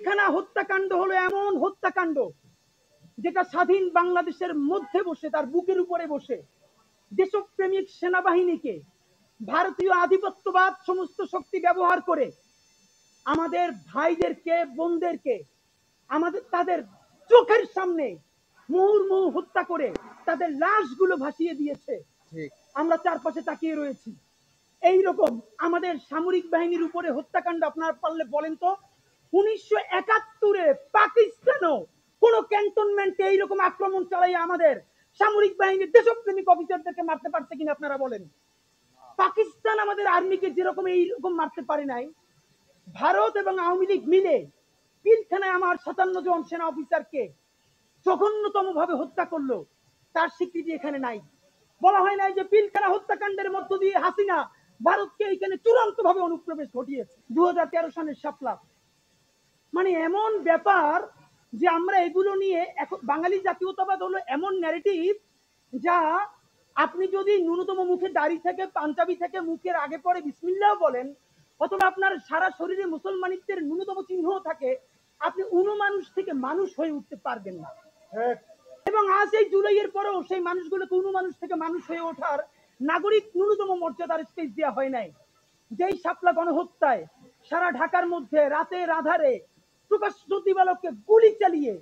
পিলখানা হত্যাকাণ্ড হলো এমন হত্যাকাণ্ড যেটা স্বাধীন বাংলাদেশের মধ্যে বসে, তার বুকের উপরে বসে দেশপ্রেমিক সেনাবাহিনীকে ভারতীয় আধিপত্যবাদ সমস্ত শক্তি ব্যবহার করে আমাদের ভাইদেরকে, বোনদেরকে তাদের চোখের সামনে মুহুর্মুহু হত্যা করে তাদের লাশগুলো ভাসিয়ে দিয়েছে। আমরা চারপাশে তাকিয়ে রয়েছি। এই রকম আমাদের সামরিক বাহিনীর উপরে হত্যাকাণ্ড আপনারা পারলে বলেন তো 1971-এ পাকিস্তানও কোন ক্যান্টনমেন্টে এইরকম আক্রমণ চালাই আমাদের সামরিক বাহিনীর দেশপ্রেমিক অফিসারদেরকে মারতে পারছে কিনা আপনারা বলেন। পাকিস্তান আমাদের আর্মিকে যেরকম এইরকম মারতে পারে নাই, ভারত এবং আওয়ামী লীগ মিলে পিলখানায় আমার 57 জন সেনা অফিসারকে জঘন্যতম ভাবে হত্যা করলো, তার স্বীকৃতি এখানে নাই। বলা হয় নাই যে পিলখানা হত্যাকাণ্ডের মধ্য দিয়ে হাসিনা ভারতকে এখানে চূড়ান্ত ভাবে অনুপ্রবেশ ঘটিয়েছে 2013 সালের শাপলা। মানে এমন ব্যাপার যে আমরা এগুলো নিয়ে এখন বাঙালি জাতীয়তাবাদ হলো এমন ন্যারেটিভ যা আপনি যদি ন্যূনতম মুখে দাড়ি থেকে, পাঞ্জাবি থেকে মুখের আগে পরে বিসমিল্লাহ বলেন, অথবা আপনার সারা শরীরে মুসলমানিত্বের ন্যূনতম চিহ্ন থাকে, আপনি মানুষ থেকে মানুষ হয়ে উঠতে পারবেন না। এবং আজ এই জুলাইয়ের পরেও সেই মানুষগুলোকে মানুষ থেকে মানুষ হয়ে ওঠার নাগরিক ন্যূনতম মর্যাদার স্পেস দেওয়া হয় নাই। যেই শাপলা গণহত্যায় সারা ঢাকার মধ্যে রাতের আধারে প্রকাশ্য দিবালোকে গুলি চালিয়ে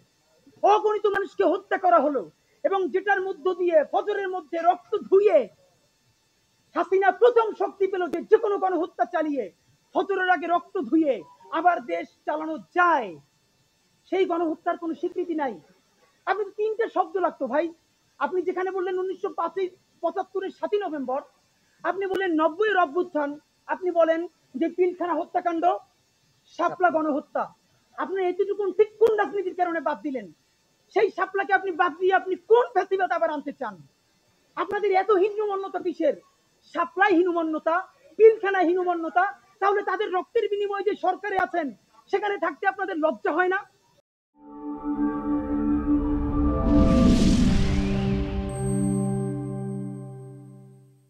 অগণিত মানুষকে হত্যা করা হলো, এবং যেটার মধ্য দিয়ে ফজরের মধ্যে রক্ত ধুয়ে হাসিনা প্রথম শক্তি পেল যে কোনো গণহত্যা চালিয়ে ফজরের আগে রক্ত ধুয়ে আবার দেশ চালানো যায়, সেই গণহত্যার কোনো স্বীকৃতি নাই। আপনি তিনটে শব্দ লাগতো ভাই। আপনি যেখানে বললেন 1975-এর 7 নভেম্বর, আপনি বললেন 90-এর অভ্যুত্থান, আপনি বলেন যে পিলখানা হত্যাকাণ্ড, শাপলা গণহত্যা। আপনি এতটুকু ঠিক কোন রাজনীতির কারণে বাদ দিলেন? সেই শাপলাকে আপনি বাদ দিয়ে আপনি কোন ফ্যাসিবাদ আবার আনতে চান? আপনাদের এত হীনমন্যতা কিসের? শাপলাই হীনমন্যতা, পিলখানা হীনমন্যতা, তাহলে তাদের রক্তের বিনিময়ে যে সরকারে আছেন সেখানে থাকতে আপনাদের লজ্জা হয় না?